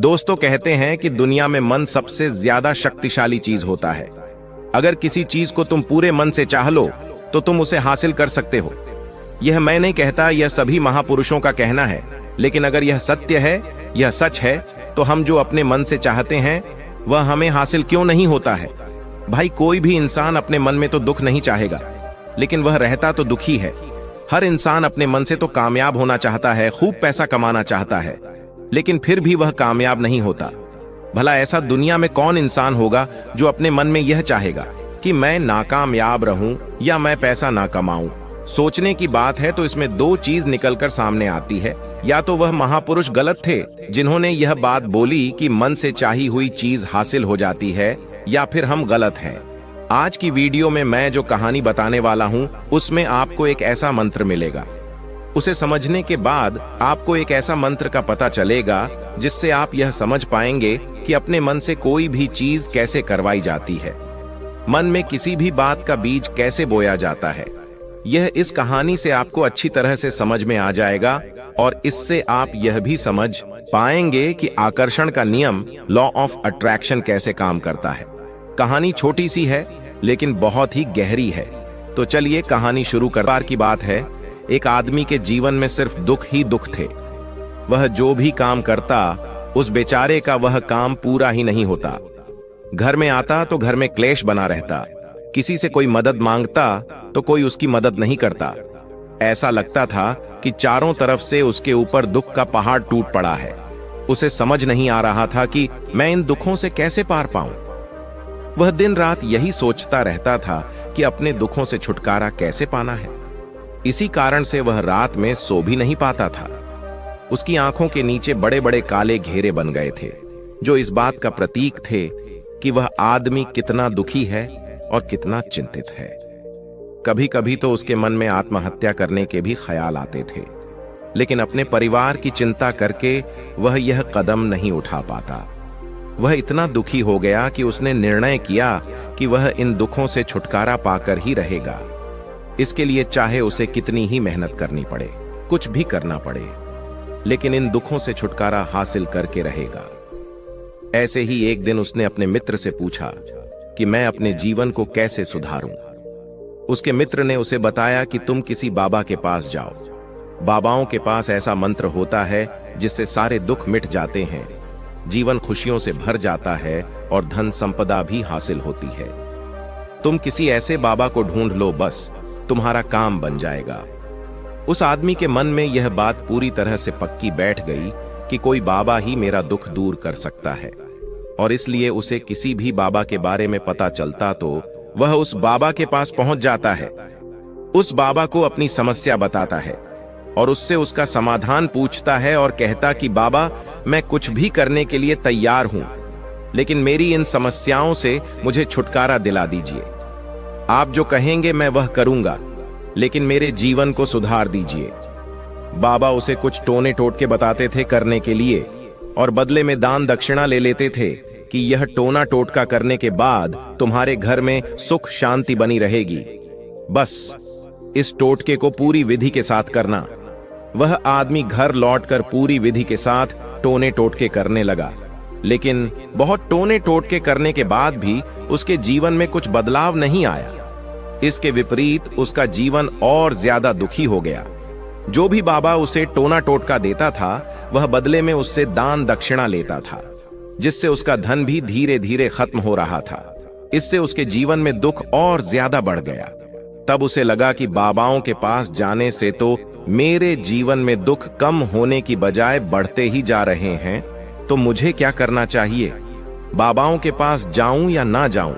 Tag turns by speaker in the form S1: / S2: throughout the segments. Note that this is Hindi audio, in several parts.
S1: दोस्तों कहते हैं कि दुनिया में मन सबसे ज्यादा शक्तिशाली चीज होता है। अगर किसी चीज को तुम पूरे मन से चाह लो तो तुम उसे हासिल कर सकते हो। यह मैं नहीं कहता, यह सभी महापुरुषों का कहना है। लेकिन अगर यह सत्य है, यह सच है, तो हम जो अपने मन से चाहते हैं वह हमें हासिल क्यों नहीं होता है? भाई, कोई भी इंसान अपने मन में तो दुख नहीं चाहेगा, लेकिन वह रहता तो दुखी है। हर इंसान अपने मन से तो कामयाब होना चाहता है, खूब पैसा कमाना चाहता है, लेकिन फिर भी वह कामयाब नहीं होता। भला ऐसा दुनिया में कौन इंसान होगा जो अपने मन में यह चाहेगा कि मैं नाकामयाब रहूं या मैं पैसा ना कमाऊं? सोचने की बात है तो इसमें दो चीज निकलकर सामने आती है। या तो वह महापुरुष गलत थे जिन्होंने यह बात बोली कि मन से चाही हुई चीज हासिल हो जाती है, या फिर हम गलत हैं। आज की वीडियो में मैं जो कहानी बताने वाला हूं उसमें आपको एक ऐसा मंत्र मिलेगा। उसे समझने के बाद आपको एक ऐसा मंत्र का पता चलेगा जिससे आप यह समझ पाएंगे कि अपने मन से कोई भी चीज कैसे करवाई जाती है, मन में किसी भी बात का बीज कैसे बोया जाता है। यह इस कहानी से आपको अच्छी तरह से समझ में आ जाएगा और इससे आप यह भी समझ पाएंगे कि आकर्षण का नियम, लॉ ऑफ अट्रैक्शन, कैसे काम करता है। कहानी छोटी सी है लेकिन बहुत ही गहरी है। तो चलिए कहानी शुरू कर। बार की बात है, एक आदमी के जीवन में सिर्फ दुख ही दुख थे। वह जो भी काम करता उस बेचारे का वह काम पूरा ही नहीं होता। घर में आता तो घर में क्लेश बना रहता, किसी से कोई मदद मांगता तो कोई उसकी मदद नहीं करता। ऐसा लगता था कि चारों तरफ से उसके ऊपर दुख का पहाड़ टूट पड़ा है। उसे समझ नहीं आ रहा था कि मैं इन दुखों से कैसे पार पाऊं। वह दिन रात यही सोचता रहता था कि अपने दुखों से छुटकारा कैसे पाना है। इसी कारण से वह रात में सो भी नहीं पाता था। उसकी आंखों के नीचे बड़े बड़े काले घेरे बन गए थे, जो इस बात का प्रतीक थे कि वह आदमी कितना दुखी है और कितना चिंतित है। कभी कभी तो उसके मन में आत्महत्या करने के भी ख्याल आते थे, लेकिन अपने परिवार की चिंता करके वह यह कदम नहीं उठा पाता। वह इतना दुखी हो गया कि उसने निर्णय किया कि वह इन दुखों से छुटकारा पाकर ही रहेगा। इसके लिए चाहे उसे कितनी ही मेहनत करनी पड़े, कुछ भी करना पड़े, लेकिन इन दुखों से छुटकारा हासिल करके रहेगा। ऐसे ही एक दिन उसने अपने मित्र से पूछा कि मैं अपने जीवन को कैसे सुधारूं। उसके मित्र ने उसे बताया कि तुम किसी बाबा के पास जाओ। बाबाओं के पास ऐसा मंत्र होता है जिससे सारे दुख मिट जाते हैं, जीवन खुशियों से भर जाता है और धन संपदा भी हासिल होती है। तुम किसी ऐसे बाबा को ढूंढ लो, बस तुम्हारा काम बन जाएगा। उस आदमी के मन में यह बात पूरी तरह से पक्की बैठ गई कि कोई बाबा ही मेरा दुख दूर कर सकता है, और इसलिए उसे किसी भी बाबा के बारे में पता चलता तो वह उस बाबा के पास पहुंच जाता है। उस बाबा को अपनी समस्या बताता है और उससे उसका समाधान पूछता है और कहता कि बाबा, मैं कुछ भी करने के लिए तैयार हूं, लेकिन मेरी इन समस्याओं से मुझे छुटकारा दिला दीजिए। आप जो कहेंगे मैं वह करूंगा, लेकिन मेरे जीवन को सुधार दीजिए। बाबा उसे कुछ टोने टोटके बताते थे करने के लिए, और बदले में दान दक्षिणा ले लेते थे कि यह टोना टोटका करने के बाद तुम्हारे घर में सुख शांति बनी रहेगी। बस इस टोटके को पूरी विधि के साथ करना। वह आदमी घर लौटकर पूरी विधि के साथ टोने टोटके करने लगा, लेकिन बहुत टोने टोटके करने के बाद भी उसके जीवन में कुछ बदलाव नहीं आया। इसके विपरीत उसका जीवन और ज्यादा दुखी हो गया। जो भी बाबा उसे टोना टोटका देता था वह बदले में उससे दान दक्षिणा लेता था, जिससे उसका धन भी धीरे धीरे खत्म हो रहा था। इससे उसके जीवन में दुख और ज्यादा बढ़ गया। तब उसे लगा कि बाबाओं के पास जाने से तो मेरे जीवन में दुख कम होने की बजाय बढ़ते ही जा रहे हैं, तो मुझे क्या करना चाहिए? बाबाओं के पास जाऊं या ना जाऊं?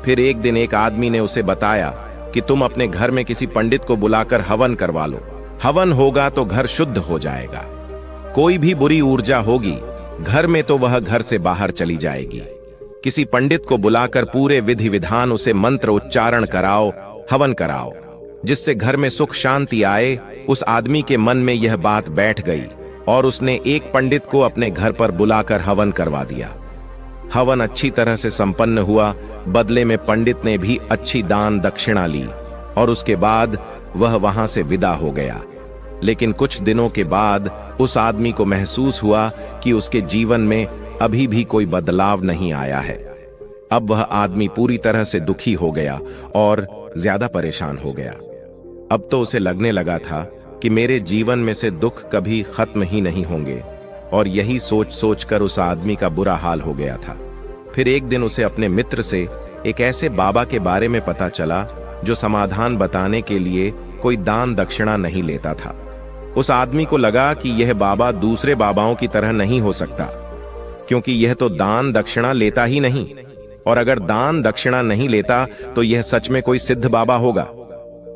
S1: फिर एक दिन एक आदमी ने उसे बताया कि तुम अपने घर में किसी पंडित को बुलाकर हवन करवा लो। हवन होगा तो घर शुद्ध हो जाएगा। कोई भी बुरी ऊर्जा होगी घर में तो वह घर से बाहर चली जाएगी। किसी पंडित को बुलाकर पूरे विधि विधान उसे मंत्र उच्चारण कराओ, हवन कराओ, जिससे घर में सुख शांति आए। उस आदमी के मन में यह बात बैठ गई और उसने एक पंडित को अपने घर पर बुलाकर हवन करवा दिया। हवन अच्छी तरह से संपन्न हुआ। बदले में पंडित ने भी अच्छी दान दक्षिणा ली और उसके बाद वह वहां से विदा हो गया। लेकिन कुछ दिनों के बाद उस आदमी को महसूस हुआ कि उसके जीवन में अभी भी कोई बदलाव नहीं आया है। अब वह आदमी पूरी तरह से दुखी हो गया और ज्यादा परेशान हो गया। अब तो उसे लगने लगा था कि मेरे जीवन में से दुख कभी खत्म ही नहीं होंगे, और यही सोच सोचकर उस आदमी का बुरा हाल हो गया था। फिर एक दिन उसे अपने मित्र से एक ऐसे बाबा के बारे में पता चला जो समाधान बताने के लिए कोई दान दक्षिणा नहीं लेता था। उस आदमी को लगा कि यह बाबा दूसरे बाबाओं की तरह नहीं हो सकता, क्योंकि यह तो दान दक्षिणा लेता ही नहीं, और अगर दान दक्षिणा नहीं लेता तो यह सच में कोई सिद्ध बाबा होगा।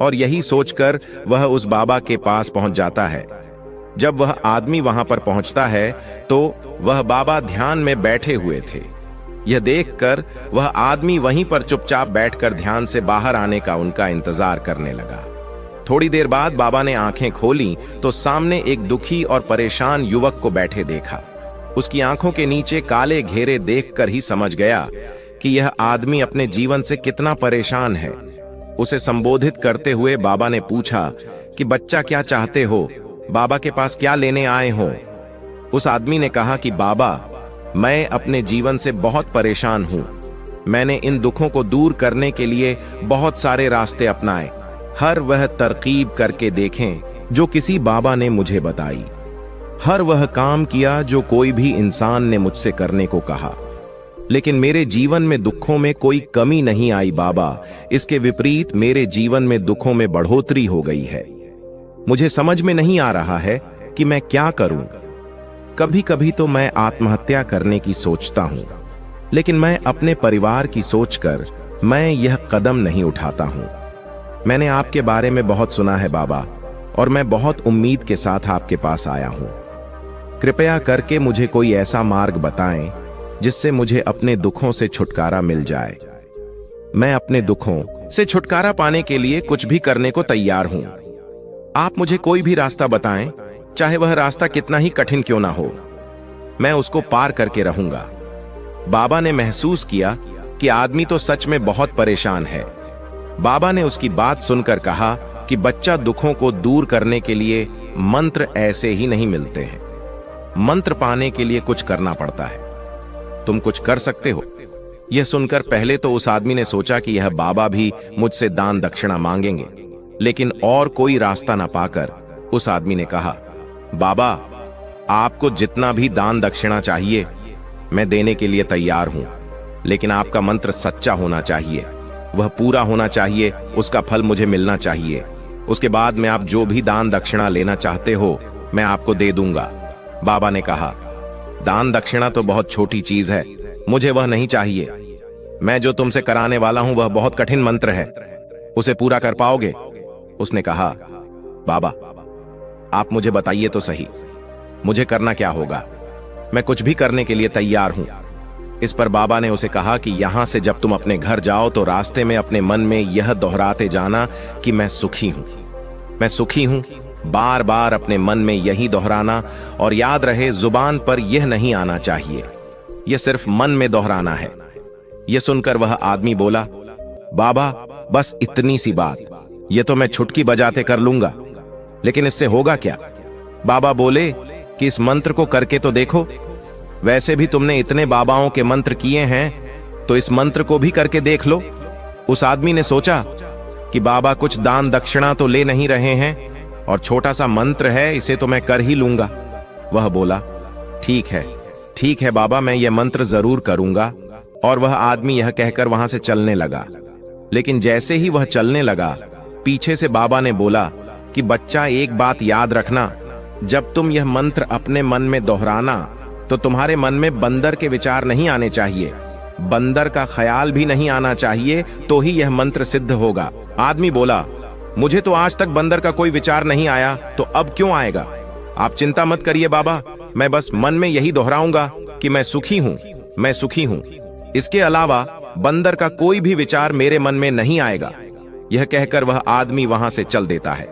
S1: और यही सोचकर वह उस बाबा के पास पहुंच जाता है। जब वह आदमी वहां पर पहुंचता है तो वह बाबा ध्यान में बैठे हुए थे। यह देखकर वह आदमी वहीं पर चुपचाप बैठकर ध्यान से बाहर आने का उनका इंतजार करने लगा। थोड़ी देर बाद बाबा ने आंखें खोली तो सामने एक दुखी और परेशान युवक को बैठे देखा। उसकी आंखों के नीचे काले घेरे देखकर ही समझ गया कि यह आदमी अपने जीवन से कितना परेशान है। उसे संबोधित करते हुए बाबा ने पूछा कि बच्चा क्या चाहते हो, बाबा के पास क्या लेने आए हो? उस आदमी ने कहा कि बाबा, मैं अपने जीवन से बहुत परेशान हूं। मैंने इन दुखों को दूर करने के लिए बहुत सारे रास्ते अपनाए, हर वह तरकीब करके देखें जो किसी बाबा ने मुझे बताई, हर वह काम किया जो कोई भी इंसान ने मुझसे करने को कहा, लेकिन मेरे जीवन में दुखों में कोई कमी नहीं आई बाबा। इसके विपरीत मेरे जीवन में दुखों में बढ़ोतरी हो गई है। मुझे समझ में नहीं आ रहा है कि मैं क्या करूं। कभी कभी तो मैं आत्महत्या करने की सोचता हूं, लेकिन मैं अपने परिवार की सोचकर मैं यह कदम नहीं उठाता हूं। मैंने आपके बारे में बहुत सुना है बाबा, और मैं बहुत उम्मीद के साथ आपके पास आया हूं। कृपया करके मुझे कोई ऐसा मार्ग बताएं जिससे मुझे अपने दुखों से छुटकारा मिल जाए। मैं अपने दुखों से छुटकारा पाने के लिए कुछ भी करने को तैयार हूं। आप मुझे कोई भी रास्ता बताएं, चाहे वह रास्ता कितना ही कठिन क्यों ना हो, मैं उसको पार करके रहूंगा। बाबा ने महसूस किया कि आदमी तो सच में बहुत परेशान है। बाबा ने उसकी बात सुनकर कहा कि बच्चा, दुखों को दूर करने के लिए मंत्र ऐसे ही नहीं मिलते हैं। मंत्र पाने के लिए कुछ करना पड़ता है। तुम कुछ कर सकते हो। यह सुनकर पहले तो उस आदमी ने सोचा कि यह बाबा भी मुझसे दान दक्षिणा मांगेंगे, लेकिन और कोई रास्ता ना पाकर उस आदमी ने कहा, बाबा, आपको जितना भी दान दक्षिणा चाहिए मैं देने के लिए तैयार हूं, लेकिन आपका मंत्र सच्चा होना चाहिए, वह पूरा होना चाहिए, उसका फल मुझे मिलना चाहिए। उसके बाद में आप जो भी दान दक्षिणा लेना चाहते हो मैं आपको दे दूंगा। बाबा ने कहा, दान दक्षिणा तो बहुत छोटी चीज है, मुझे वह नहीं चाहिए। मैं जो तुमसे कराने वाला हूं वह बहुत कठिन मंत्र है, उसे पूरा कर पाओगे? उसने कहा, बाबा, आप मुझे बताइए तो सही, मुझे करना क्या होगा? मैं कुछ भी करने के लिए तैयार हूं। इस पर बाबा ने उसे कहा कि यहां से जब तुम अपने घर जाओ तो रास्ते में अपने मन में यह दोहराते जाना कि मैं सुखी हूं, मैं सुखी हूं। बार बार अपने मन में यही दोहराना, और याद रहे जुबान पर यह नहीं आना चाहिए, यह सिर्फ मन में दोहराना है। यह सुनकर वह आदमी बोला, बाबा, बस इतनी सी बात, यह तो मैं छुटकी बजाते कर लूंगा, लेकिन इससे होगा क्या? बाबा बोले कि इस मंत्र को करके तो देखो। वैसे भी तुमने इतने बाबाओं के मंत्र किए हैं, तो इस मंत्र को भी करके देख लो। उस आदमी ने सोचा कि बाबा कुछ दान दक्षिणा तो ले नहीं रहे हैं, और छोटा सा मंत्र है, इसे तो मैं कर ही लूंगा। वह बोला, ठीक है बाबा, मैं यह मंत्र जरूर करूंगा। और वह आदमी यह कहकर वहां से चलने लगा। लेकिन जैसे ही वह चलने लगा, पीछे से बाबा ने बोला कि बच्चा, एक बात याद रखना, जब तुम यह मंत्र अपने मन में दोहराना तो तुम्हारे मन में बंदर के विचार नहीं आने चाहिए, बंदर का ख्याल भी नहीं आना चाहिए, तो ही यह मंत्र सिद्ध होगा। आदमी बोला, मुझे तो आज तक बंदर का कोई विचार नहीं आया, तो अब क्यों आएगा? आप चिंता मत करिए बाबा, मैं बस मन में यही दोहराऊंगा कि मैं सुखी हूं, मैं सुखी हूं। इसके अलावा बंदर का कोई भी विचार मेरे मन में नहीं आएगा। यह कहकर वह आदमी वहां से चल देता है।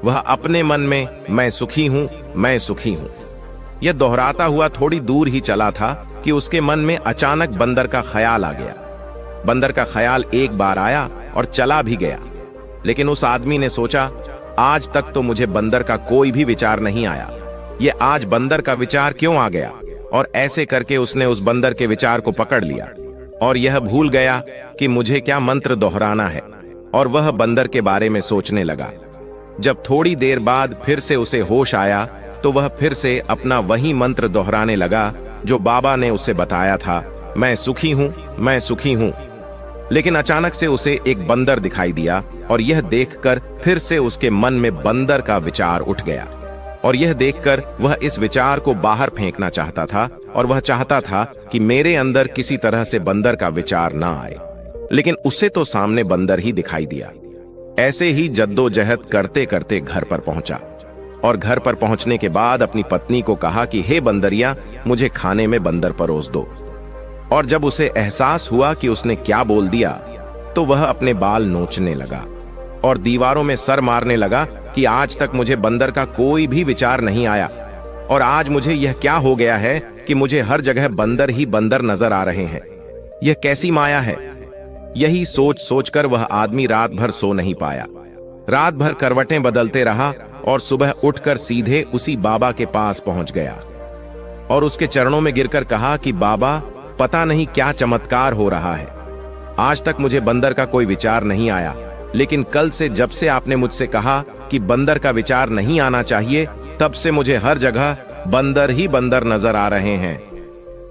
S1: वह अपने मन में मैं सुखी हूं, मैं सुखी हूं, यह दोहराता हुआ थोड़ी दूर ही चला था कि उसके मन में अचानक बंदर का ख्याल आ गया। बंदर का ख्याल एक बार आया और चला भी गया, लेकिन उस आदमी ने सोचा आज तक तो मुझे बंदर का कोई भी विचार नहीं आया, ये आज बंदर का विचार क्यों आ गया? और ऐसे करके उसने उस बंदर के विचार को पकड़ लिया और यह भूल गया कि मुझे क्या मंत्र दोहराना है, और वह बंदर के बारे में सोचने लगा। जब थोड़ी देर बाद फिर से उसे होश आया तो वह फिर से अपना वही मंत्र दोहराने लगा जो बाबा ने उसे बताया था, मैं सुखी हूं, मैं सुखी हूं। लेकिन अचानक से उसे एक बंदर दिखाई दिया और यह देखकर फिर से उसके मन में बंदर का विचार उठ गया, और यह देखकर वह इस विचार को बाहर फेंकना चाहता था, और वह चाहता था कि मेरे अंदर किसी तरह से बंदर का विचार ना आए। लेकिन उसे तो सामने बंदर ही दिखाई दिया। ऐसे ही जद्दोजहद करते करते घर पर पहुंचा, और घर पर पहुंचने के बाद अपनी पत्नी को कहा कि हे बंदरिया, मुझे खाने में बंदर परोस दो। और जब उसे एहसास हुआ कि उसने क्या बोल दिया तो वह अपने बाल नोचने लगा और दीवारों में सर मारने लगा कि आज तक मुझे बंदर का कोई भी विचार नहीं आया, और आज मुझे यह क्या हो गया है कि मुझे हर जगह बंदर ही बंदर नजर आ रहे हैं। यह कैसी माया है? यही सोच सोचकर वह आदमी रात भर सो नहीं पाया। रात भर करवटें बदलते रहा और सुबह उठकर सीधे उसी बाबा के पास पहुंच गया और उसके चरणों में गिरकर कहा कि बाबा, पता नहीं क्या चमत्कार हो रहा है। आज तक मुझे बंदर का कोई विचार नहीं आया, लेकिन कल से जब से आपने मुझसे कहा कि बंदर का विचार नहीं आना चाहिए, तब से मुझे हर जगह बंदर ही बंदर नजर आ रहे हैं।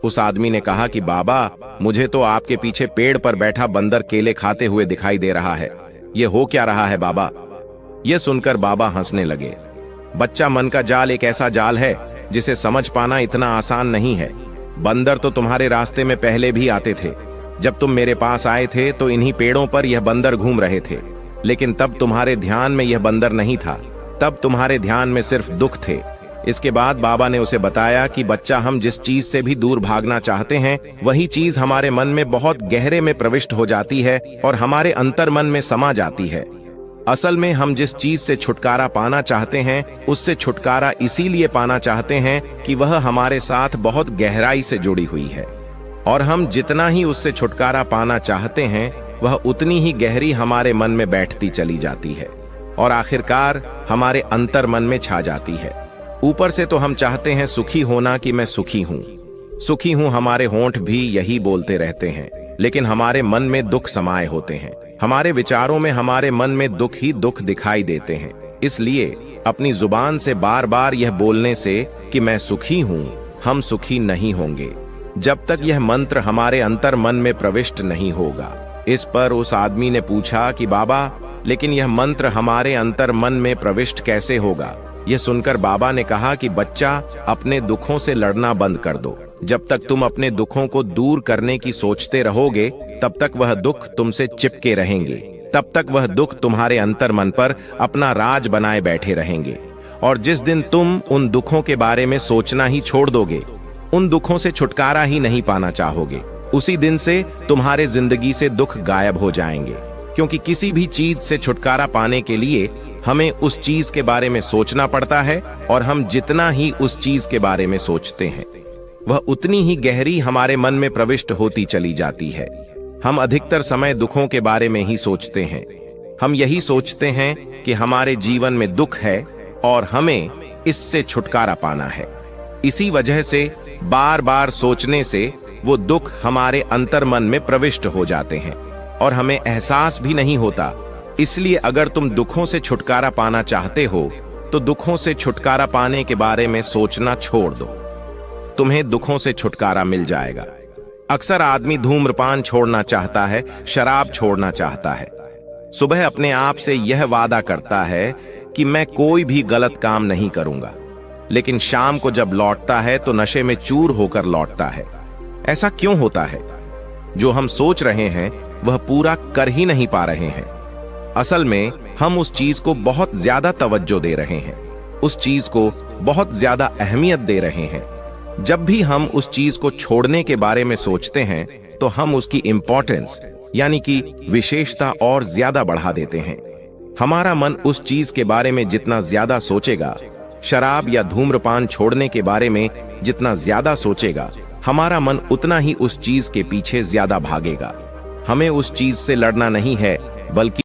S1: उस आदमी ने कहा कि बाबा, मुझे तो आपके पीछे पेड़ पर बैठा बंदर केले खाते हुए दिखाई दे रहा है। ये हो क्या रहा है बाबा? यह सुनकर बाबा हंसने लगे। बच्चा, मन का जाल एक ऐसा जाल है जिसे समझ पाना इतना आसान नहीं है। बंदर तो तुम्हारे रास्ते में पहले भी आते थे। जब तुम मेरे पास आए थे तो इन्हीं पेड़ों पर यह बंदर घूम रहे थे, लेकिन तब तुम्हारे ध्यान में यह बंदर नहीं था। तब तुम्हारे ध्यान में सिर्फ दुख थे। इसके बाद बाबा ने उसे बताया कि बच्चा, हम जिस चीज से भी दूर भागना चाहते हैं, वही चीज हमारे मन में बहुत गहरे में प्रविष्ट हो जाती है और हमारे अंतर मन में समा जाती है। असल में हम जिस चीज से छुटकारा पाना चाहते हैं, उससे छुटकारा इसीलिए पाना चाहते हैं कि वह हमारे साथ बहुत गहराई से जुड़ी हुई है, और हम जितना ही उससे छुटकारा पाना चाहते हैं, वह उतनी ही गहरी हमारे मन में बैठती चली जाती है और आखिरकार हमारे अंतर मन में छा जाती है। ऊपर से तो हम चाहते हैं सुखी होना कि मैं सुखी हूं, सुखी हूं, हमारे होंठ भी यही बोलते रहते हैं, लेकिन हमारे मन में दुख समाये होते हैं। हमारे विचारों में हमारे मन में दुख ही दुख दिखाई देते हैं। इसलिए अपनी जुबान से बार बार यह बोलने से कि मैं सुखी हूं, हम सुखी नहीं होंगे जब तक यह मंत्र हमारे अंतर मन में प्रविष्ट नहीं होगा। इस पर उस आदमी ने पूछा कि बाबा, लेकिन यह मंत्र हमारे अंतर मन में प्रविष्ट कैसे होगा? यह सुनकर बाबा ने कहा कि बच्चा, अपने दुखों से लड़ना बंद कर दो। जब तक तुम अपने दुखों को दूर करने की सोचते रहोगे, तब तक वह दुख तुमसे चिपके रहेंगे। तब तक वह दुख तुम्हारे अंतर मन पर अपना राज बनाए बैठे रहेंगे, और जिस दिन तुम उन दुखों के बारे में सोचना ही छोड़ दोगे, उन दुखों से छुटकारा ही नहीं पाना चाहोगे, उसी दिन से तुम्हारे जिंदगी से दुख गायब हो जाएंगे। क्योंकि किसी भी चीज से छुटकारा पाने के लिए हमें उस चीज के बारे में सोचना पड़ता है, और हम जितना ही उस चीज के बारे में सोचते हैं, वह उतनी ही गहरी हमारे मन में प्रविष्ट होती चली जाती है। हम अधिकतर समय दुखों के बारे में ही सोचते हैं। हम यही सोचते हैं कि हमारे जीवन में दुख है और हमें इससे छुटकारा पाना है। इसी वजह से बार बार सोचने से वो दुख हमारे अंतर मन में प्रविष्ट हो जाते हैं और हमें एहसास भी नहीं होता। इसलिए अगर तुम दुखों से छुटकारा पाना चाहते हो तो दुखों से छुटकारा पाने के बारे में सोचना छोड़ दो, तुम्हें दुखों से छुटकारा मिल जाएगा। अक्सर आदमी धूम्रपान छोड़ना चाहता है, शराब छोड़ना चाहता है, सुबह अपने आप से यह वादा करता है कि मैं कोई भी गलत काम नहीं करूंगा, लेकिन शाम को जब लौटता है तो नशे में चूर होकर लौटता है। ऐसा क्यों होता है? जो हम सोच रहे हैं वह पूरा कर ही नहीं पा रहे हैं। असल में हम उस चीज को बहुत ज्यादा तवज्जो दे रहे हैं, उस चीज को बहुत ज्यादा अहमियत दे रहे हैं। जब भी हम उस चीज को छोड़ने के बारे में सोचते हैं तो हम उसकी इंपॉर्टेंस यानी कि विशेषता और ज्यादा बढ़ा देते हैं। हमारा मन उस चीज के बारे में जितना ज्यादा सोचेगा, शराब या धूम्रपान छोड़ने के बारे में जितना ज्यादा सोचेगा, हमारा मन उतना ही उस चीज के पीछे ज्यादा भागेगा। हमें उस चीज से लड़ना नहीं है, बल्कि